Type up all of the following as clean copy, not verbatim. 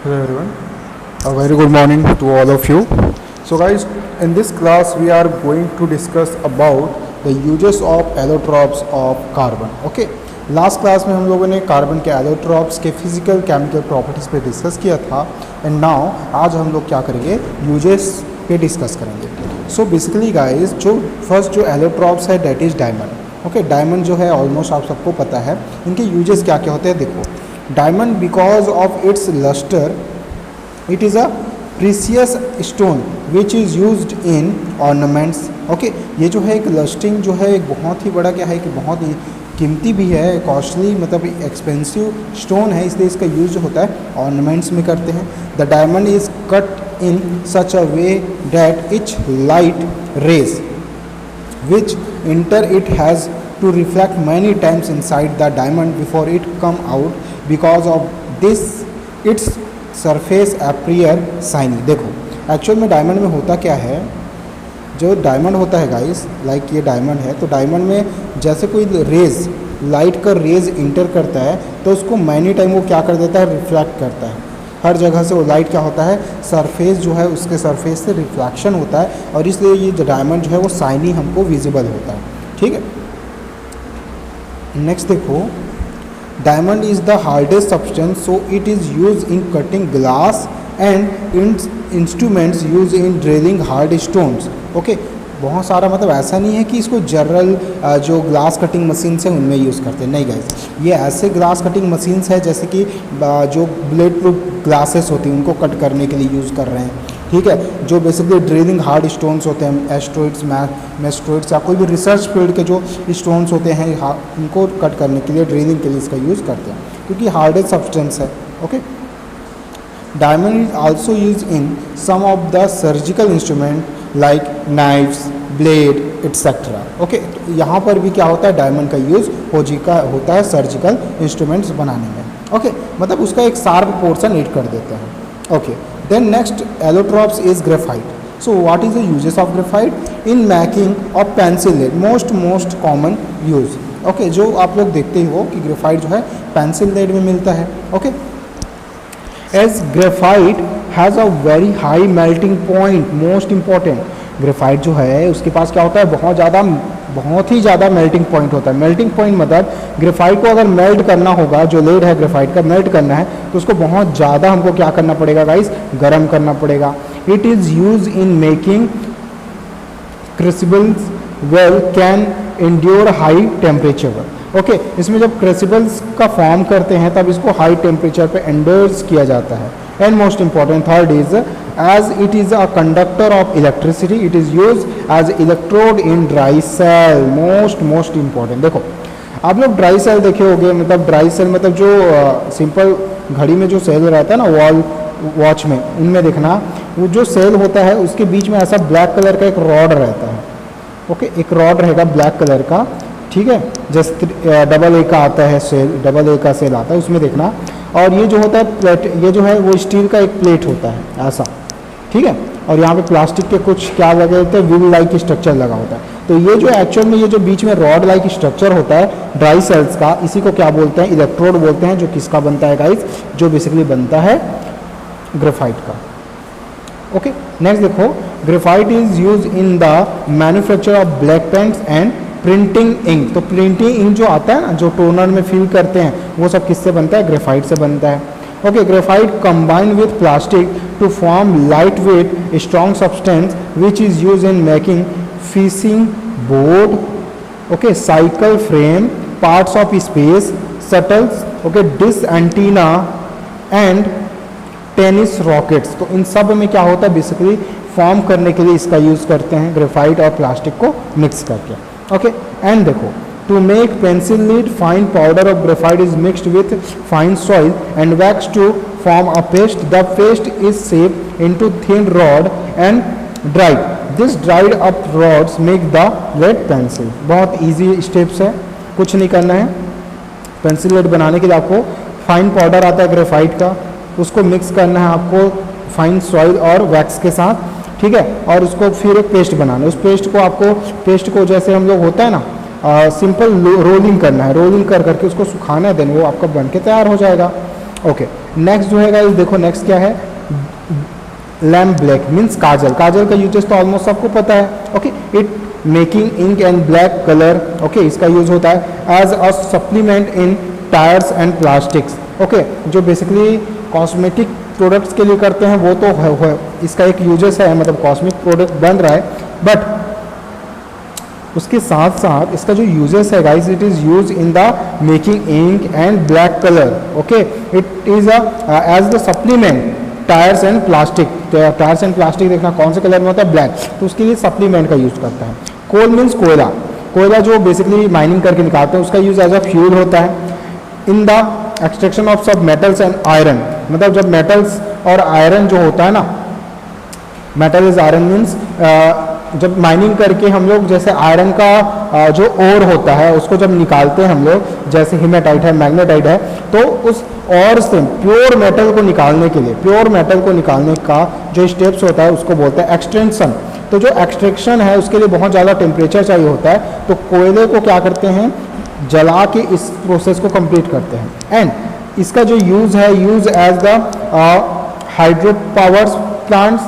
Hello everyone. A very good morning to all of you. So guys, in this class we are going to discuss about the uses of allotropes of carbon. Okay. Last class में हम लोगों ने carbon के allotropes के physical chemical properties पे discuss किया था and now आज हम लोग क्या करेंगे यूजेस पे डिस्कस करेंगे. सो बेसिकली गाइस जो फर्स्ट जो एलोट्रॉप्स है that is diamond. Okay, diamond जो है ऑलमोस्ट आप सबको पता है. इनके यूजेस क्या क्या होते हैं देखो. Diamond because of its lustre it is a precious stone which is used in ornaments. Okay, ये जो है एक लस्टिंग जो है एक बहुत ही बड़ा क्या है कि बहुत ही कीमती भी है, कॉस्टली मतलब एक्सपेंसिव स्टोन है, इसलिए इसका यूज जो होता है ऑर्नामेंट्स में करते हैं. The diamond is cut in such a way that etch light rays which enter it has to reflect many times inside the diamond before it come out. Because of this its surface appear shiny. देखो actual में diamond में होता क्या है, जो diamond होता है guys like ये डायमंड है, तो डायमंड में जैसे कोई रेज लाइट का रेज इंटर करता है तो उसको मैनी टाइम वो क्या कर देता है, रिफ्लेक्ट करता है. हर जगह से वो लाइट क्या होता है, सरफेस जो है उसके सरफेस से रिफ्लेक्शन होता है और इसलिए ये जो डायमंड जो है वो शाइनी हमको विजिबल होता है. ठीक है, नेक्स्ट देखो. Diamond is the hardest substance so it is use in cutting glass and in instruments use in drilling hard stones. Okay, बहुत सारा मतलब ऐसा नहीं है कि इसको जनरल जो ग्लास कटिंग मशीन्स हैं उनमें यूज़ करते हैं. नहीं गाइस, ये ऐसे ग्लास कटिंग मशीन्स है जैसे कि जो ब्लेड प्रूफ ग्लासेस होती हैं उनको कट करने के लिए यूज़ कर रहे हैं. ठीक है, जो बेसिकली ड्रिलिंग हार्ड स्टोन्स होते हैं, एस्ट्रॉइड्स मेस्ट्रॉइड्स या कोई भी रिसर्च फील्ड के जो स्टोन्स होते हैं उनको कट करने के लिए ड्रिलिंग के लिए इसका यूज़ करते हैं क्योंकि हार्डेस्ट सब्सटेंस है. Okay, diamond is also use in some of the surgical instrument like knifes, blade etcetera. Okay, तो यहाँ पर भी क्या होता है, डायमंड का यूज़ होता है सर्जिकल इंस्ट्रूमेंट्स बनाने में. ओके, मतलब उसका एक शार्प पोर्शन ऐड कर देते हैं. Okay, then next allotropes is graphite. So what is the uses of graphite in making of pencil lead, most common use. Okay, जो आप लोग देखते ही हो कि ग्रेफाइट जो है पेंसिल लेड में मिलता है. Okay, as graphite has a very high melting point. Most important, graphite जो है उसके पास क्या होता है, बहुत ही ज़्यादा मेल्टिंग पॉइंट होता है. मेल्टिंग पॉइंट मतलब ग्रेफाइट को अगर मेल्ट करना होगा, जो लेड है ग्रेफाइट का मेल्ट करना है तो उसको बहुत ज़्यादा हमको क्या करना पड़ेगा गाइस, गर्म करना पड़ेगा. It is use in making crucibles well can endure high temperature. Okay, इसमें जब क्रूसिबल्स का फॉर्म करते हैं तब इसको हाई टेम्परेचर पे एंडोर्स किया जाता है. And most important third is as it is a conductor of electricity it is use as electrode in dry cell. Most important. देखो आप लोग ड्राई सेल देखे होंगे, मतलब ड्राई सेल मतलब जो सिंपल घड़ी में जो सेल रहता है ना वॉल वॉच में, उनमें देखना वो जो सेल होता है उसके बीच में ऐसा ब्लैक कलर का एक रॉड रहता है. ओके, एक रॉड रहेगा ब्लैक कलर का. ठीक है, जैसे डबल ए का आता है सेल, डबल ए का सेल आता है उसमें देखना. और ये जो होता है प्लेट, ये जो है वो स्टील का एक प्लेट होता है ऐसा. ठीक है, और यहाँ पे प्लास्टिक के कुछ क्या लगे होते हैं, व्हील लाइक स्ट्रक्चर लगा होता है. तो ये जो एक्चुअल में ये जो बीच में रॉड लाइक स्ट्रक्चर होता है ड्राई सेल्स का, इसी को क्या बोलते हैं, इलेक्ट्रोड बोलते हैं. जो किसका बनता है गाइस, जो बेसिकली बनता है ग्रेफाइट का. ओके, नेक्स्ट देखो. Graphite is use in the manufacture of black paints and printing ink. तो प्रिंटिंग इंक जो आता है ना, जो टोनर में फिल करते हैं, वो सब किससे बनता है, ग्रेफाइट से बनता है. Okay, graphite combined with plastic to form light weight strong substance which is use in making fishing board. Okay, cycle frame, parts of space shuttles. Okay, dish antenna and tennis rockets. तो इन सब में क्या होता है, basically form करने के लिए इसका यूज़ करते हैं ग्रेफाइट और प्लास्टिक को मिक्स करके. ओके, एंड देखो to make pencil lead fine powder of graphite is mixed with fine soil and wax to form a paste. The paste is shaped into thin rod and dried. This dried up rods make the lead pencil. बहुत easy steps है, कुछ नहीं करना है. Pencil lead बनाने के लिए आपको फाइन पाउडर आता है ग्रेफाइट का, उसको मिक्स करना है आपको फाइन सॉइल और वैक्स के साथ. ठीक है, और उसको फिर एक पेस्ट बनाना है. उस पेस्ट को जैसे हम लोग होता है ना सिंपल रोलिंग करना है. रोलिंग कर करके उसको सुखाना है, देन वो आपका बन के तैयार हो जाएगा. ओके, नेक्स्ट जो है गाइस, देखो नेक्स्ट क्या है, लैम्प ब्लैक मीन्स काजल। काजल का यूजेस तो ऑलमोस्ट सबको पता है। Okay, it making ink and black colour. Okay, इसका यूज होता है as a supplement in tyres and plastics. Okay, जो बेसिकली कॉस्मेटिक प्रोडक्ट्स के लिए करते हैं वो तो है, इसका एक यूजेस है, मतलब कॉस्मेटिक प्रोडक्ट बन रहा है, बट उसके साथ साथ इसका जो यूजेस है guys, it is use in the making ink and black colour. Okay, it is as the supplement tyres and plastic. Tyres and plastic देखना कौन से कलर में होता है, ब्लैक, तो उसके लिए सप्लीमेंट का यूज करता है। कोल मीन्स कोयला। कोयला जो बेसिकली माइनिंग करके निकालते हैं, उसका यूज एज अ फ्यूल होता है। इन द एक्सट्रैक्शन ऑफ सब मेटल्स एंड आयरन, मतलब जब मेटल्स और आयरन जो होता है ना, मेटल इज आयरन मीन्स जब माइनिंग करके हम लोग जैसे आयरन का जो ओर होता है उसको जब निकालते हैं हम लोग, जैसे हीमेटाइट है, मैग्नेटाइट है, तो उस और से प्योर मेटल को निकालने के लिए, प्योर मेटल को निकालने का जो स्टेप्स होता है उसको बोलते हैं एक्सट्रेंशन। तो जो एक्सट्रैक्शन है उसके लिए बहुत ज़्यादा टेम्परेचर चाहिए होता है, तो कोयले को क्या करते हैं, जला के इस प्रोसेस को कंप्लीट करते हैं। एंड इसका जो यूज़ है, use as the hydro power plants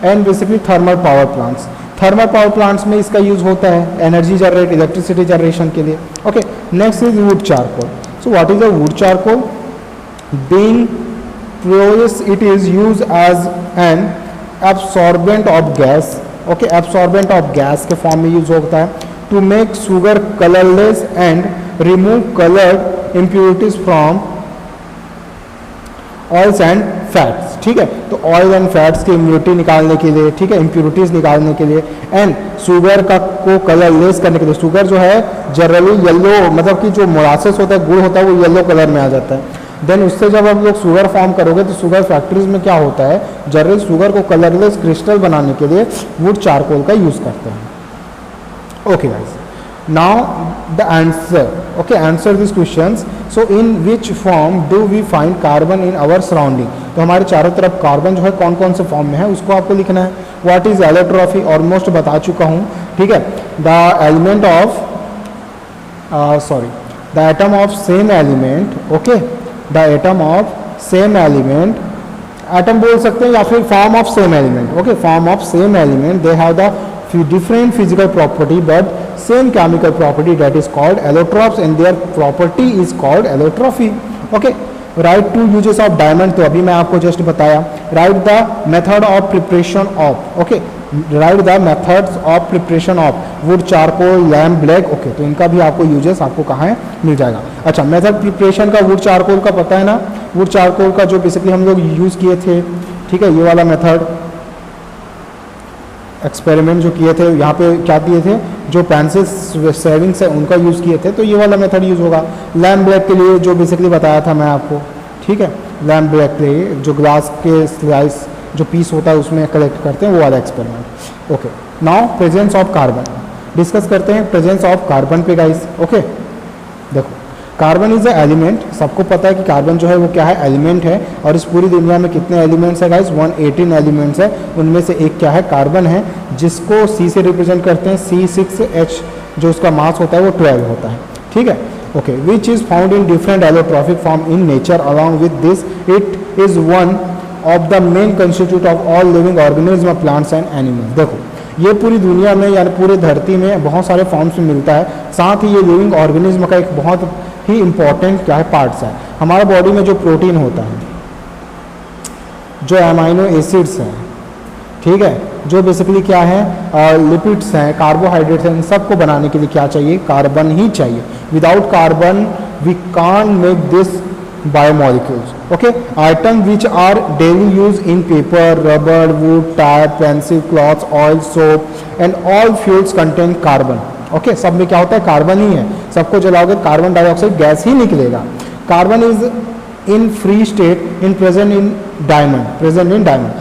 and basically thermal power plants. Thermal power plants में इसका यूज होता है एनर्जी जनरेट, इलेक्ट्रिसिटी जनरेशन के लिए। Okay, next is wood charcoal. So what is a wood charcoal? Being process it is use as an absorbent of gas. Okay, absorbent of gas के form में use होता है to make sugar colourless and remove coloured impurities from oils and fats. ठीक है, तो oil and fats की impurity निकालने के लिए, ठीक है, इम्प्योरिटीज निकालने के लिए, एंड शुगर का को कलरलेस करने के लिए। शुगर जो है जनरली येलो, मतलब कि जो मोलासेस होता है, गुड़ होता है, वो येलो कलर में आ जाता है। देन उससे जब आप लोग शुगर फॉर्म करोगे तो शुगर फैक्ट्रीज में क्या होता है, जनरली शुगर को कलरलेस क्रिस्टल बनाने के लिए वुड चारकोल का यूज़ करते हैं। Okay guys, now the answer. Okay, answer these questions. So in which form do we find carbon in our surrounding? तो हमारे चारों तरफ कार्बन जो है कौन कौन से फॉर्म में है उसको आपको लिखना है। What is allotrope? ऑलमोस्ट बता चुका हूँ, ठीक है। The element of the atom of same element. Okay, the atom of same element, atom बोल सकते हैं या फिर form of same element. Okay, form of same element, they have the different physical property but same chemical property, that is called allotropes, and their property is called allotropy. Okay, write two uses of diamond, तो अभी मैं आपको just बताया। write the method of preparation of, okay, write the methods of preparation of wood charcoal, lamp black. okay, तो इनका भी आपको uses आपको कहाँ है, मिल जाएगा। अच्छा, मेथड प्रिपरेशन का वुड चारकोल का पता है ना, वुड चारकोल का जो बेसिकली हम लोग यूज़ किए थे, ठीक है, ये वाला मेथड एक्सपेरिमेंट जो किए थे, यहाँ पे क्या दिए थे, जो पेंसिल सेविंग्स है उनका यूज़ किए थे, तो ये वाला मेथड यूज़ होगा। लैम्प ब्लैक के लिए जो बेसिकली बताया था मैं आपको, ठीक है, लैम्प ब्लैक के लिए जो ग्लास के स्लाइस जो पीस होता है उसमें कलेक्ट करते हैं, वो वाला experiment. Okay, now presence of carbon discuss करते हैं। प्रेजेंस ऑफ कार्बन पे गाइस, ओके, देखो कार्बन इज ए एलिमेंट, सबको पता है कि कार्बन जो है वो क्या है, एलिमेंट है। और इस पूरी दुनिया में कितने एलिमेंट्स है गाइस, 118 एलिमेंट्स है, उनमें से एक क्या है, कार्बन है, जिसको C से रिप्रेजेंट करते हैं, C6H, जो उसका मास होता है वो 12 होता है, ठीक है। Okay, which is found in different allotropic form in nature. Along with this it is one of the main constitute of all living organism, plants and animals. देखो ये पूरी दुनिया में यानी पूरे धरती में बहुत सारे फॉर्म्स में मिलता है, साथ ही ये लिविंग ऑर्गेनिज्म का एक बहुत ही इंपॉर्टेंट क्या है, पार्ट्स है। हमारे बॉडी में जो प्रोटीन होता है, जो अमाइनो एसिड्स हैं, ठीक है, जो बेसिकली क्या है, लिपिड्स हैं, कार्बोहाइड्रेट्स हैं, इन सबको बनाने के लिए क्या चाहिए, कार्बन ही चाहिए। Without carbon we can't make this biomolecules. Okay, item which are daily use in paper, rubber, wood, tyre, pencil, clothes, oil, soap and all fuels contain carbon. Okay, सब में क्या होता है, कार्बन ही है। सबको जलाओगे कार्बन डाइऑक्साइड गैस ही निकलेगा। Carbon is in free state in present in diamond.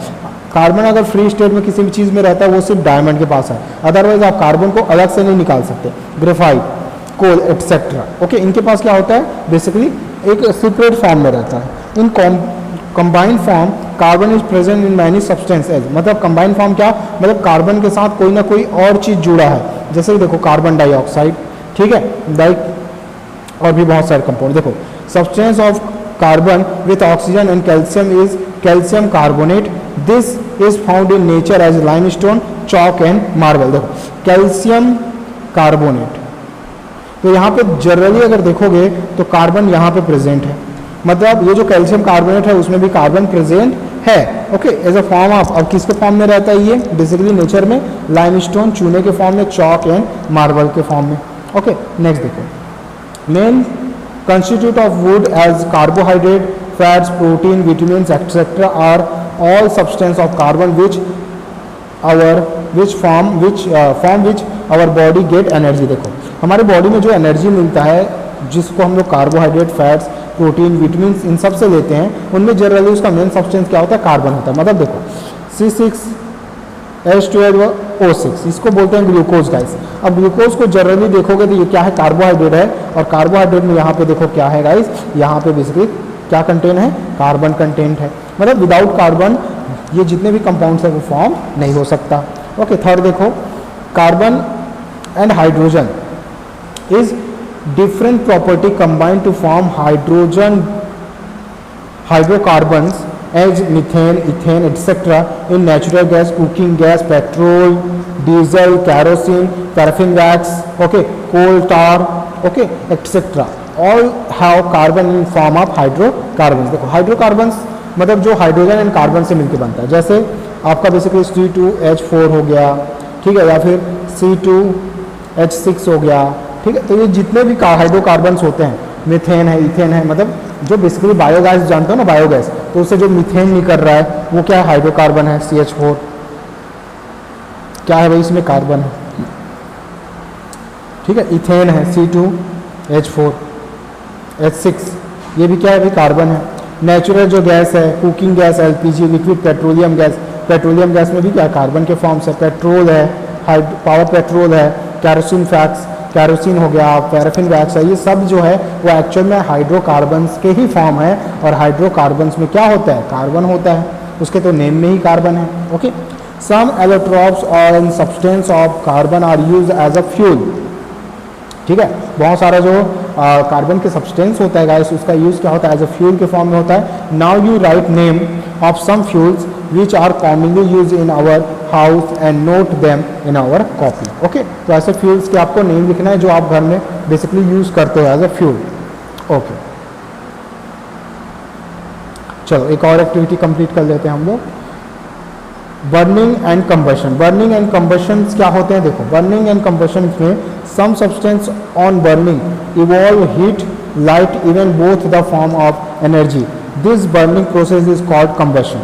Carbon अगर फ्री स्टेट में किसी भी चीज़ में रहता है वो सिर्फ डायमंड के पास है, अदरवाइज आप कार्बन को अलग से नहीं निकाल सकते। ग्रेफाइट, कोल एटसेट्रा, ओके, इनके पास क्या होता है, बेसिकली एक सेपरेट फॉर्म में रहता है। In combined form carbon is present in many substances. मतलब कंबाइंड फॉर्म क्या, मतलब कार्बन के साथ कोई ना कोई और चीज़ जुड़ा है, जैसे कि देखो कार्बन डाइऑक्साइड, ठीक है, और भी बहुत सारे कंपाउंड। देखो substance of carbon with oxygen and calcium is calcium carbonate. This is found in nature as limestone, chalk and marble. देखो कैल्शियम कार्बोनेट, तो यहाँ पे जनरली अगर देखोगे तो कार्बन यहाँ पे प्रेजेंट है, मतलब ये जो कैल्शियम कार्बोनेट है उसमें भी कार्बन प्रेजेंट है. Okay, as a form of, अब किसके फॉर्म में रहता है ये बेसिकली नेचर में? लाइमस्टोन, चूने के फॉर्म में, चॉक एंड मार्बल के फॉर्म में. ओके, नेक्स्ट देखो, main constitute of wood as carbohydrate, fats, protein, vitamins, etc. are all substance of carbon which our body get energy. देखो हमारे बॉडी में जो एनर्जी मिलता है, जिसको हम लोग कार्बोहाइड्रेट, फैट्स, प्रोटीन, विटामिन इन सब से लेते हैं, उनमें जनरली उसका मेन सब्सटेंस क्या होता है? कार्बन होता है. मतलब देखो C6H12O6 इसको बोलते हैं ग्लूकोज गाइस. अब ग्लूकोज को जनरली देखोगे तो ये क्या है? कार्बोहाइड्रेट है, और कार्बोहाइड्रेट में यहाँ पे देखो क्या है गाइस, यहाँ पे बेसिकली क्या कंटेन है? कार्बन कंटेंट है. मतलब विदाउट कार्बन ये जितने भी कंपाउंड्स है वो फॉर्म नहीं हो सकता. ओके, थर्ड देखो, carbon and hydrogen is different property combined to form hydrocarbons as methane, ethane, etc. in natural gas, cooking gas, petrol, diesel, kerosene, paraffin wax, okay, coal tar, okay, etc. all have carbon in form of hydrocarbons. देखो hydrocarbons मतलब जो hydrogen and carbon से मिलकर बनता है, जैसे आपका basically C2H4 हो गया, ठीक है, या फिर C2H6 हो गया, ठीक है. तो ये जितने भी हाइड्रोकार्बन्स होते हैं, मीथेन है, इथेन है, मतलब जो बेसिकली बायोगैस जानते हो ना, बायोगैस, तो उससे जो मीथेन निकल रहा है वो क्या है? हाइड्रोकार्बन है. CH4 क्या है भाई? इसमें कार्बन है, ठीक है. इथेन है C2H4, H6 ये भी क्या है भाई? कार्बन है. नेचुरल जो गैस है, cooking gas, LPG, liquid petroleum gas, petroleum gas में भी क्या है? कार्बन के फॉर्म से. पेट्रोल है, पावर पेट्रोल है, कैरोसिन फैक्स, कैरोसिन हो गया, पैराफिन वैक्स है, ये सब जो है वो एक्चुअल में हाइड्रोकार्बन्स के ही फॉर्म है. और हाइड्रोकार्बन्स में क्या होता है? कार्बन होता है, उसके तो नेम में ही कार्बन है. ओके, सम एलोट्रॉप्स और substance of carbon are use as a fuel. ठीक है, बहुत सारा जो कार्बन के सब्सटेंस होता है गाइस, उसका यूज क्या होता है? एज अ फ्यूल के फॉर्म में होता है. Now you write name of some fuels which are commonly used in our house and note them in our copy. Okay, तो ऐसे फ्यूल्स के आपको नेम लिखना है जो आप घर में बेसिकली यूज करते हो एज अ फ्यूल. ओके, चलो एक और एक्टिविटी कंप्लीट कर लेते हैं हम लोग. Burning and combustion. Burning and combustion क्या होते हैं? देखो, बर्निंग एंड कंबशन में some substance on burning evolve heat, light, even both the form of energy. This burning process is called combustion.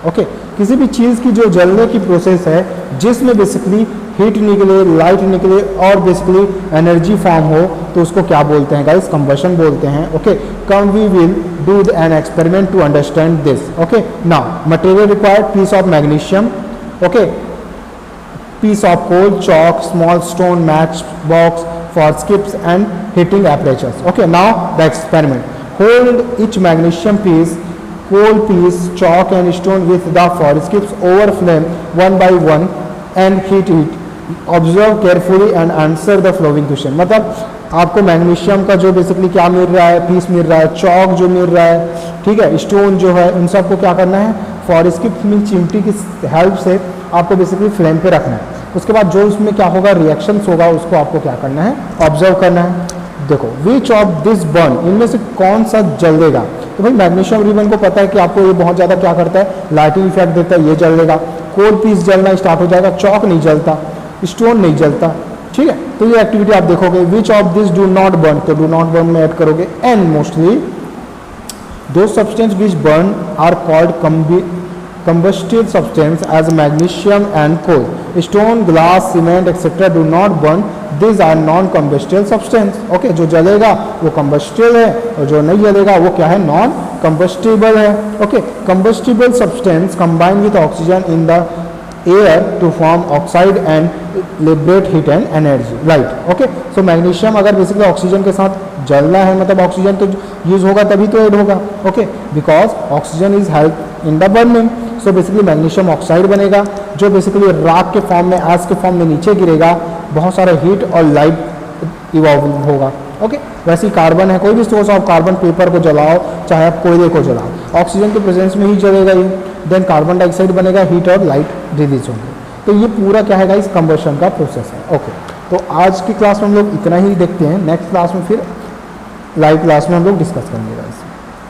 Okay, किसी भी चीज़ की जो जलने की प्रोसेस है, जिसमें बेसिकली हीट निकले, लाइट निकले और बेसिकली एनर्जी फॉर्म हो, तो उसको क्या बोलते हैं गाइस? कंबशन बोलते हैं. Okay, come we will do an experiment to understand this. Okay, now material required: piece of magnesium, okay, piece of coal, chalk, small stone, match box for skips and heating apparatus. Okay, now the experiment: hold each magnesium piece, coal piece, chalk and stone with the forescripts over flame one by one and heat it. Observe carefully and answer the following question. मतलब आपको magnesium का जो basically क्या मिल रहा है? Piece मिल रहा है, चौक जो मिल रहा है, ठीक है, स्टोन जो है, उन सबको क्या करना है? फॉरेस्क्रिप्ट में चिमटी की हेल्प से आपको बेसिकली फ्लेम पे रखना है. उसके बाद जो उसमें क्या होगा? रिएक्शंस होगा, उसको आपको क्या करना है? ऑब्जर्व करना है. देखो, विच ऑफ दिस बर्न, इनमें से कौन सा जलेगा? तो भाई मैग्नीशियम रिबन को पता है कि आपको ये बहुत ज़्यादा क्या करता है? लाइटिंग इफेक्ट देता है, ये जलेगा. कोल पीस जलना स्टार्ट हो जाएगा, चौक नहीं जलता, स्टोन नहीं जलता. ठीक है, तो ये एक्टिविटी आप देखोगे. Which of this do not burn, तो डू नॉट बर्न में ऐड करोगे. And mostly those substance which burn are called combustive substance as magnesium and coal. Stone, glass, cement, etc. do not burn. These are non-combustible substance. Okay, जो जलेगा वो combustible है और जो नहीं जलेगा वो क्या है? non-combustible है. Okay, combustible substance combine with oxygen in the air to form oxide and liberate heat and energy. Right. Okay, so magnesium अगर बेसिकली ऑक्सीजन के साथ जलना है, मतलब ऑक्सीजन तो यूज होगा तभी तो ऐड होगा. Okay, because oxygen is help in the burning. So basically magnesium oxide बनेगा जो बेसिकली राख के फॉर्म में, एस के फॉर्म में नीचे गिरेगा, बहुत सारा हीट और लाइट इवॉल्व होगा. ओके, वैसे ही कार्बन है, कोई भी सोर्स ऑफ कार्बन, पेपर को जलाओ चाहे आप कोयले को जलाओ, ऑक्सीजन के प्रेजेंस में ही जलेगा ये, देन कार्बन डाइऑक्साइड बनेगा, हीट और लाइट रिलीज होंगे। तो ये पूरा क्या है गाइस, कंबशन का प्रोसेस है। ओके, तो आज की क्लास में हम लोग इतना ही देखते हैं, नेक्स्ट क्लास में फिर लाइव क्लास में हम लोग डिस्कस करेंगे गाइस।